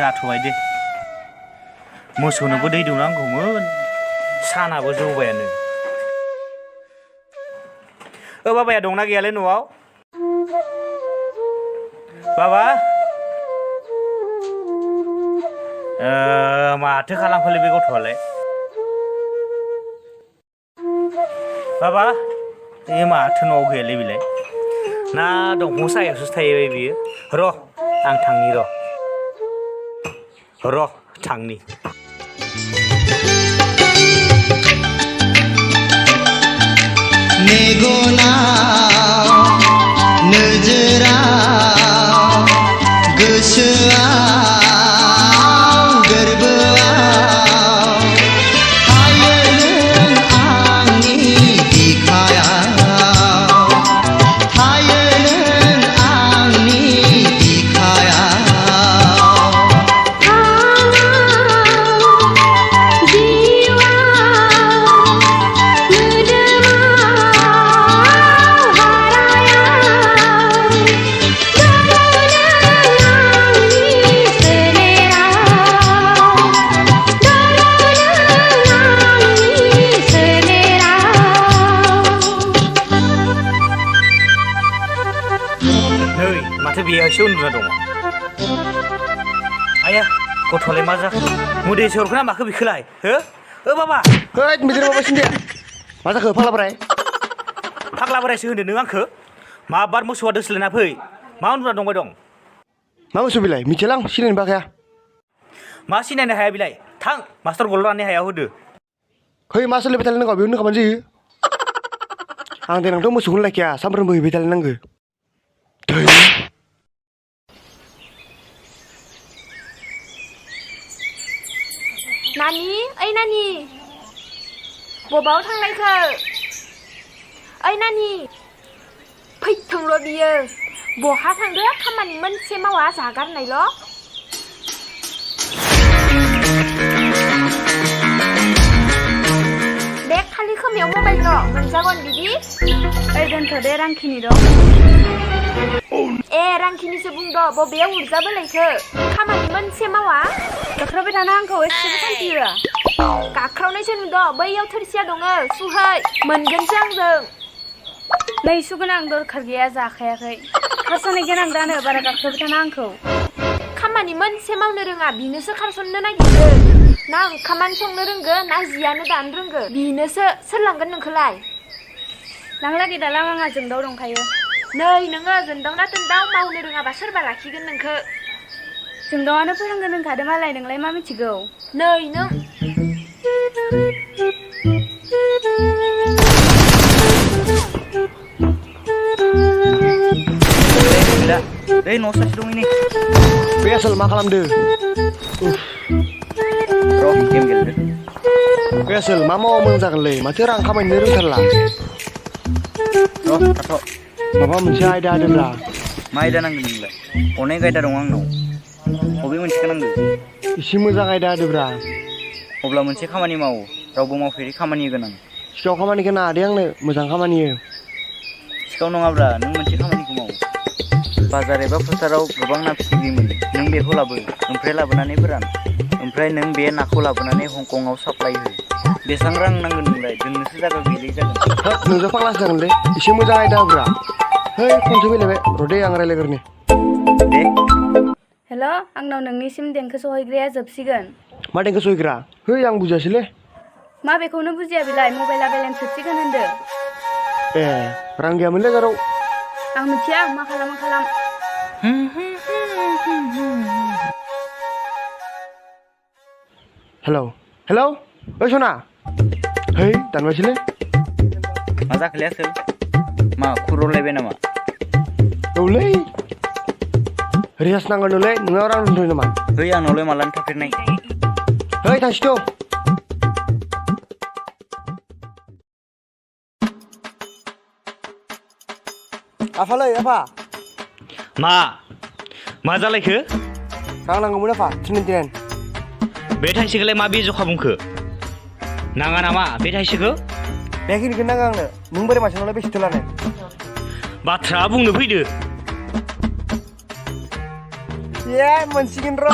जाथ'बाय दे मोसौनोबो दै दौनांगौमोन सानाबो जौबायानो बाबाया दंना गैयालै न'आव बाबा माथो खालामखोलै बे गथ'आलाय बाबा ए माथो न'आव गैयालै बेलाय ना दंफां सायावसो थायो बियो र' आं थांनि र' थांनि मेगनाव नोजोराव गोसोआव गोरबोआव हायो नों आंनि बिखायाव हायो नों आंनि बिखायाव माथो बेयावसो उन्दुना दङ आया गथ'लाय मा जाखो मुदै सरखोना माखो बेखोलाय हो बाबा होद मिदिर बाबा सिन्दिया मा जाखो फाग्ला बोरायसो होनदों नों आंखो माबार मोसौआ दोस्लायना फै मा उन्दुना दंबाय दं मा मोसौ बिलाय मिथिला आं सिनायनो बाखाया मा सिनायनो हाया बिलाय थां मास्टार गलरानि हायाव होदो है मा सोलिबाय थालाय नांगौ बेयावनो खामानि जायो आं देनांथ' मोसौखौनो लाखिया सामफ्रोमबो हैबाय थालाय नांगौ नानि ओइ नानि बबाव थांनायखो ओइ नानि फैथोंल' बियो बहा थांदो खामानि मोनसे मावा जागारनायल' बे खालि खोमायाव मबाइल दं मोनजागोन बिदि ओइ दोनथ' दे रांखिनि दं ए रांखिनिसो बुंद' बबेयाव उरजाबोलायखो खामानि मोनसे मावा गाख्रावबाय थाना आंखौ एसेबो सान्थि होआ गाख्रावनायसो नुदों बैयाव थोरसिया दङ सुहै मोनगोनसो आंजों नै सुगोनां दरखार गैया जाखायाखै खारस'नाय गोनां दानो बारा गाख्रावबाय थाना आंखौ खामानि मोनसे मावनो रोङा बिनोसो खारस'ननो नागिरदो ना ओंखामानो संनो रोंगो ना जियानो दानो रोंगो बिनोसो सोर लांगोन नोंखौलाय लांलागै दालां आंहा जोंदाव दंखायो नै नोङो जोंदाव ना दोनदाव मावनो रोङाबा सोरबा लाखिगोन नोंखो जोंदावानो फोरोंगोन होनखादों मालाय नोंलाय मा मिथिगौ नै नों दै न' सासे दं नै बे आसोल मा खालामदो र' गेम गेलेदो बे आसोल मा मावा मोजां जागोनलै माथो रां खामायनो रोंथारला र' थाथ' माबा मोनसे आयदा होदोब्रा मा आयदा नांगोन नोंलाय अनेक आयदा दं आंनाव बबे मोनसेखौ नांगौ एसे मोजां आयदा होदोब्रा अब्ला मोनसे खामानि मावो रावबो मावफेरि खामानि होगोन आं सिखाव खामानिखौ नाङादे आंनो मोजां खामानि हो सिखाव नङाब्रा नों मोनसे खामानिखौ मावो बाजार एबा फोथाराव गोबां ना फिथिख्रि मोनो नों बेखौ लाबो ओमफ्राय लाबोनानै फोरान ओमफ्राय नों बे नाखौ लाबोनानै हंकंआव साप्लाय हो बेसेबां रां नांगोन नोंलाय दोननोसो जागा गैयै जागोन नोंजों फाग्लासो जागोनलै एसे मोजां आयदा होब्रा है फनसो फैलायबाय र' दे आं रायलायग्रोनि दे हेल' आंनाव नोंनिसिम देंखो सहैग्राया जोबसिगोन मा देंखो सहैग्रा है आं बुजियासैलै मा बेखौनो बुजिया बिलाय मबाइला बेलेन्स जोबसिगोन होनदो ए रां गैयामोनलै जाराव आं मिथिया मा खालाम हेलौ हेलौ ओइ सना है दानबायसैलै मा जाखोलै आसोल मा खुरलायबाय नामा औलै रियास नांगोनलै नोंनाव रां दोनथ'यो नामा है आंनावलाय मालानि थाफेरनाय है थांसैथ' आफालै आफा मा जालायखो रां नांगौमोन आफा 399 बे थाइसेखौलाय मा बे जखा बुंखो नाङा नामा बे थाइसेखौ बेखिनिखौ नाङा आंनो नों बोरै मानसिनावलाय बेसेथो लानाय बाथ्रा बुंनो फैदो Ya, मोनसिगोन र'.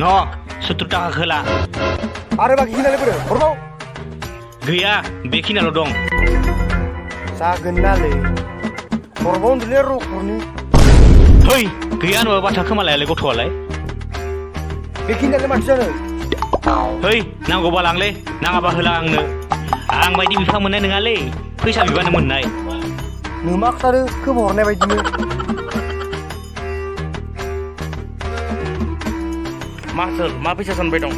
न' 70 थाखा खोला आरो बाखि खिनालाय बोरो? हरबाव. गैया बेखिनियाल' दं जागोन नालै. हरबाव उन्दुलै र' हरनि. है गैया नङा बाथा खोमालायालाय गथ'आलाय बेखिनियालाय माथो जानो? है नांगौबा लांलै नाङाबा होला आंनो आं बायदि बिफा मोननाय नङालै फैसा बिबानो मोननाय नों मा खिथादो खोब हरनाय बायदिनो. मा सोर मा फैसा सानबाय दं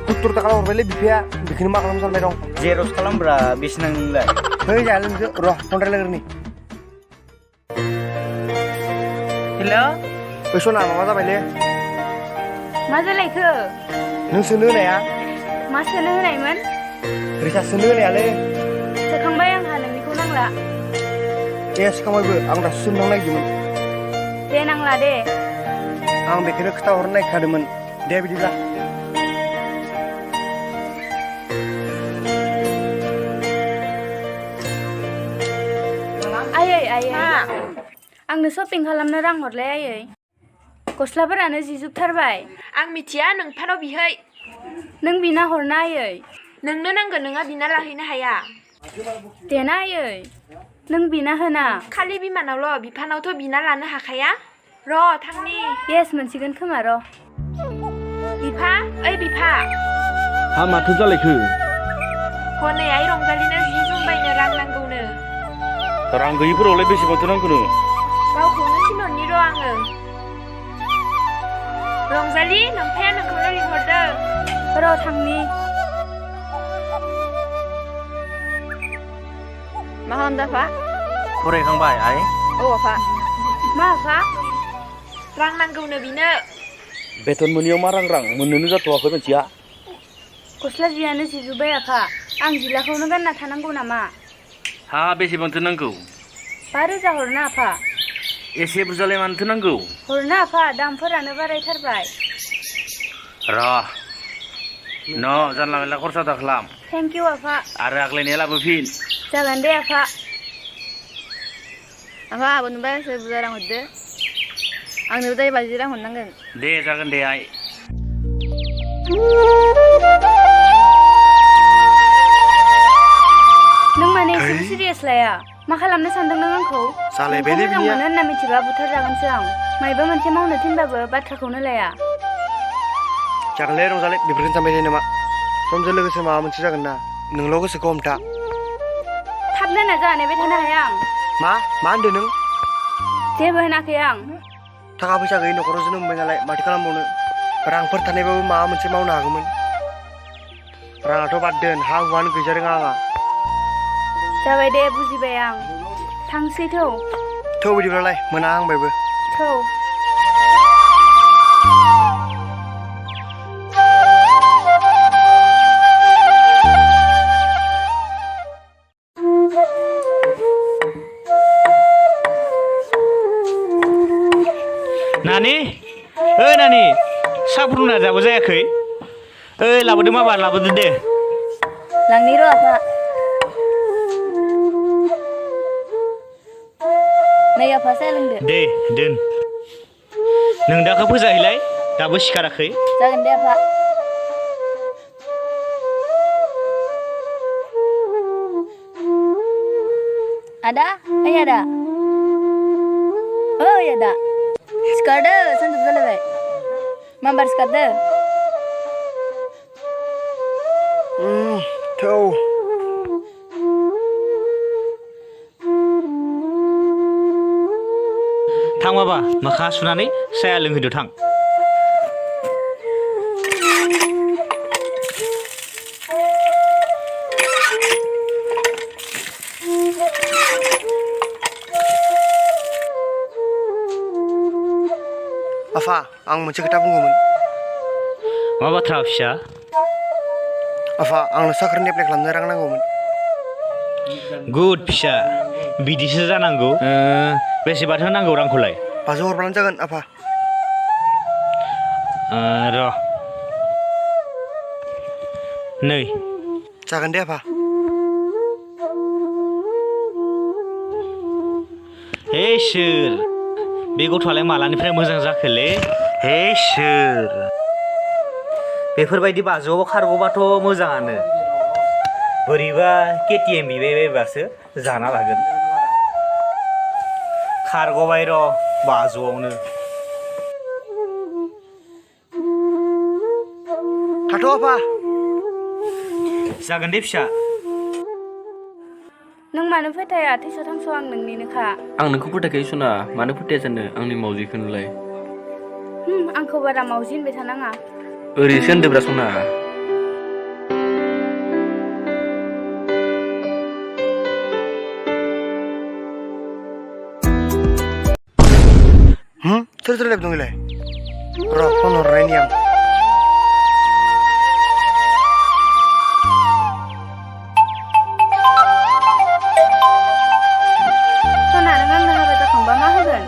70 थाखा हरबायलै बिफाया बेखौनो मा खालामनो सानबाय दं. जेरक्स खालामब्रा बेसे नोंलाय? है जाया लोंदो र' फन रायलायग्रोनि. हेल' ओइ सना माबा जाबायलै मा जालायखो? नों सोनो होनाया मा सोनो होनायमोन? रिसार्ज सोनो होनायालै. सोखांबाय आंहा नोंनिखौ नांला. ए सिखांबायबो आं दासो सोनो नागिरदोंमोन. दे नांला दे. आं बेखौनो खोथाहरनो नागिरखादोंमोन. दे बिदिब्ला. आयै आयै आंनो शपिं खालामनो रां हरलाय आयै. गस्लाफोरानो जिजोबथारबाय. आं मिथिया नोंफानाव बिहै. नों बिना हरना आयै. नोंनो नांगोन नोंहा बिना लाहैनो हाया. देना आयै नों बिना होना. खालि बिमानावल' बिफानावथ' बिना लानो हाखाया. र' थांनि. येस मोनसिगोन खोमा र'. बिफा ओइ बिफा हा माथो जालायखो हनै आइ रंजालिनो जि जोम बायनो रां नांगौनो. रां गैयिफोरावलाय बेसेबांथो नांगौनो गावखौनो थिनहरनि र' आङो. रंजालि नोमफाया नोंखौनो लिंहरदों. र' थांनि. मा खालामदों आफा? फरायखांबाय आइ? औ आफा. मा आफा? रां नांगौनो बिनो. बेथन मोनियाव मा रां मोननोनो जाथ'वाखै मोनसिया गस्ला जियानो जिजोब्बाय आफा. आं जिलाखौनो गानना थानांगौ नामा? हा बेसेबांथो नांगौ 5,000 हरना आफा. एसे बुरजालाय मानोथो नांगौ हरना आफा दामफोरानो बारायथारबाय. र' न' जानला मेनला खरसा दा खालाम. थेंक इउ आफा. आरो आग्लायनाया लाबोफिन. जागोन दे आफा. आफा आब'नोबा एसे बुरजा रां हरदो. आंनोबो दायो 50 रां हरनांगोन. दे जागोन दे आइ. नों माने एसेबो सिरियास लाया? मा खालामनो सानदों नों आंखौ? जालायबायलै नोंखौ मोजां बिनिया. मोनो होनना मिथिबा बुथारजागोनसो आं. मायबा मोनसे मावनो थिनबाबो बाथ्राखौनो लाया. जागोनलै रंजालि बेफोरखौनो सानबाय थायो नामा? समजों लोगोसे माबा मोनसे जागोन ना. नोंल' गोसोखौ हमथा. थाबनो नाजा नेबाय थानो हाया आं. मा होनदों नों? जेबो होनाखै आं. थाखा फैसा गैयि न'खराव जोनोम मोनबाय नालाय माथो खालामबावनो. रांफोर थानायबाबो माबा मोनसे मावनो हागौमोन. राङाथ' बाद दोन हा हुआनो गैजा रोङा आंहा. जाबाय दे बुजिबाय आं. थांसै थौ. थौ बिदिब्लालाय मोना आंबायबो. थौ. नानि ओइ नानि साहा फुदुंना जाबो जायाखै ओइ लाबोदो माबा लाबोदो दे लांनि र' आफा. नै आफा साहा लोंदो. दे दोन नों दाखौ फोजाहैलाय दाबो सिखाराखै जागोन दे आफा. आदा ओइ आदा. ओइ आदा सिखारदो सानजौफु जालायबाय. माबार सिखारदो. थौ. थां माबा मोखां सुनानै साया लोंहैदो थां आफा आं मोनसे खोथा बुंगौमोन. मा बाथ्रा फिसा आफा आंनो साख्रिनि एप्लाइ खालामनो रां नांगौमोन. गुड फिसा बिदिसो जानांगौ बेसेबांथो नांगौ रांखौलाय 500 हरब्लानो जागोन आफा. र' नै जागोन दे आफा. हे सोर बे गथ'आलाय मालानिफ्राय मोजां जाखोलै हे सोर बेफोरबायदि बाजौआव खारग'बाथ' मोजाङानो बोरैबा KTM बिबायबायबासो जाना लागोन खारग'बाय र' बाजौआवनो थाथ' आफा जागोन दे फिसा नों मानो फोथाया थैस' थांस' आं नोंनिनोखा आं नोंखौ फोथायखायो सना मानो फोथाया जानो आंनि मावजिखौ नुलाय आंखौ बारा मावजि होनबाय थानाङा ओरैसो होनदोब्रा सना सोर सोर दं इलाय र' फन हरनायनि आं सना नों आंनो हाबा जाखांबा मा होगोन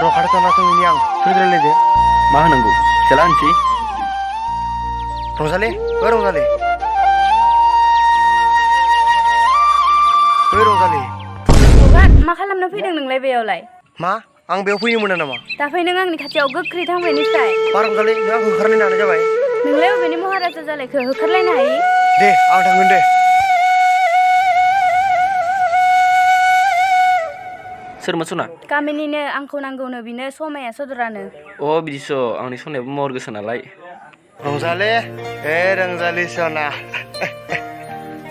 र' खाथि थाना सोंनि आं सोर रायलायदो मा होनांगौ फिसाला होनसै रंजालि रंजालि रंजालि हगार मा खालामनो फैदों नोंलाय बेयावलाय मा आं बेयाव फैनो मोना नामा दाफै नों आंनि खाथियाव गोख्रै थांबायनिफ्राय मा रंजालि नों आंखौ होखारनाय नानो जाबाय नोंलाय बबेनि महाराजा जालायखो होखारलायनो हायि दे आं थांगोन दे सोरमोन सना गामिनिनो आंखौ नांगौनो बिनो समाया सदरानो अ बिदिस' आंनि सनायाबो महर गोसा नालाय रंजालि रंजालि सना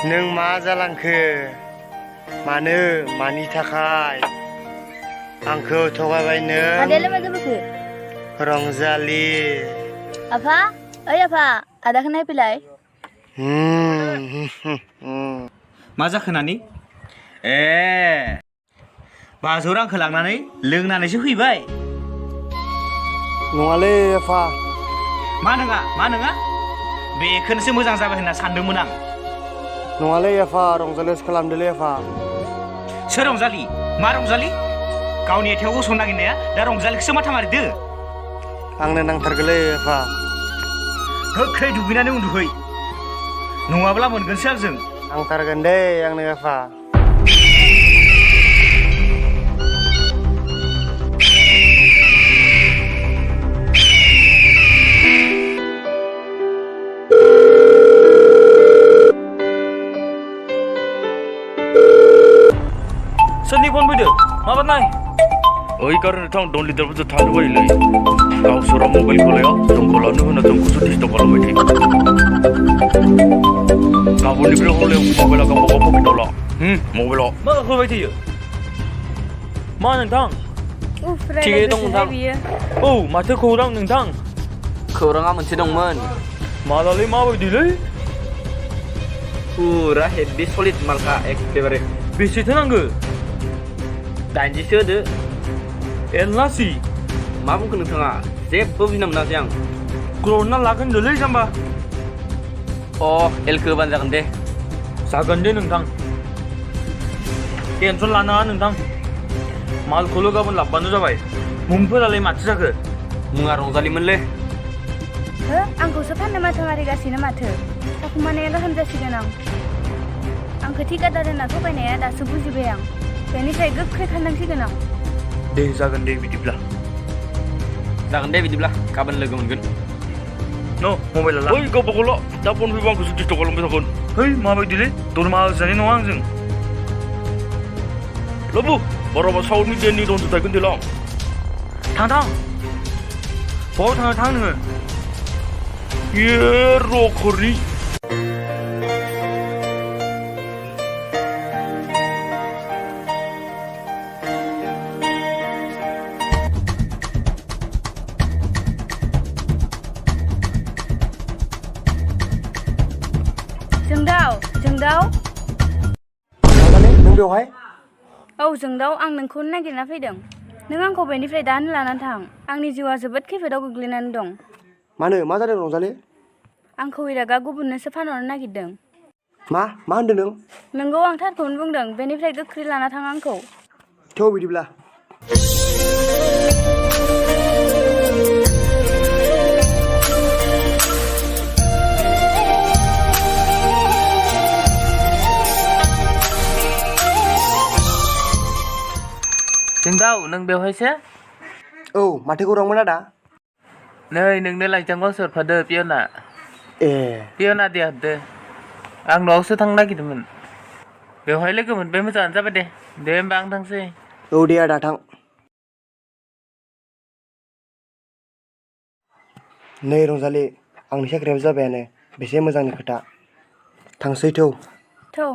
नों मा जालांखो मानो मानि थाखाय आंखौ थगायबाय नों आदायालाय मा जाबोखो रंजालि आफा ओइ आफा आदाखौ नायफैलाय मा जाखो नानि ए बाजौ रांखौ लांनानै लोंनानैसो फैबाय नङालै आफा मा नङा बेखौनोसो मोजां जाबाय होनना सानदोंमोन आं नङालै आफा रंजालिसो खालामदोलै आफा सोर रंजालि मा रंजालि गावनि आथिङाव गसंनो नागिरनाया दा रंजालिखौसो माथा मारिदो आंनो नांथारगोलै आफा गोख्रै दुगैनानै उन्दुहै नङाब्ला मोनगोनसो आंजों नांथारगोन दे आंनो आफा सोरनि फन फैदो माबानाय ओइ कारने थां दन लिटारफोरजों थानो बायोलै गावसोरा मबाइलखौ लाया जोंखौ लानो होना जोंखौसो डिस्टार्ब खालामबाय थायो गाबोननिफ्राय हले मबाइला गावबा गाव पकेटाव ला मबाइलाव मा होबाय थायो मा नोंथां थिगै दं नोंथां बियो औ माथो खौरां नोंथां खौराङा मोनसे दंमोन मालालै माबायदिलै फुरा हेभि सलिड मालखा एखेबारे बेसेथो नांगो 80सो होदो एनलासि मा बुंखो नोंथाङा जेबो बुजिना मोनासै आं ग्रहना लागोन होनदोलै जाम्बा अ एलखो होबानो जागोन दे जागोन दे नोंथां टेनसन लानाङा नोंथां मालखौल' गाबोन लाबबानो जाबाय मुंफोरालाय माथो जाखो मुङा रंजालिमोनलै हो आंखौसो फाननो माथो मारिगासिनो माथो थाखुमानाया गाहाम जासिगोन आंखौ थिकादार होनना थगायनाया दासो बुजिबाय आं बेनिफ्राय गोख्रै खारनांसिगोन आं दे जागोन दे बिदिब्ला गाबोन लोगो मोनगोन न' मबाइला ला ओइ गावबा गाव ला दा फन फैबा आंखौसो डिस्टार्ब खालामबाय थागोन है माबायदिलै दरमा होजानाय नङा आंजों लाबु बाराबा साउथनि देननि दनसो थागोन देलां थां बहाव थां नोङो ये रखरि जोंदाव रंजालि नों बेवहाय औ जोंदाव आं नोंखौनो नागिरना फैदों नों आंखौ बेनिफ्राय दानो लानानै थां आंनि जिउआ जोबोद खैफोदाव गोग्लैनानै दं मानो मा जादों रंजालि आंखौ इरागा गुबुननोसो फानहरनो नागिरदों मा होनदों नों नोंगौ आं थारखौनो बुंदों बेनिफ्राय गोख्रै लाना थां आंखौ थौ बिदिब्ला जोंदाव नों बेवहायसो औ माथो खौरांमोन आदा नै नोंनो लाइजाम गांसे हरफादो पियना ए पियना दे हरदो आं न'आवसो थांनो नागिरदोंमोन बेवहाय लोगो मोनबाय मोजाङानो जाबाय दे होमबा आं थांसै औ दे आदा थां नै रंजालि आंनि साख्रियाबो जाबायानो बेसे मोजांनि खोथा थांसै थौ थौ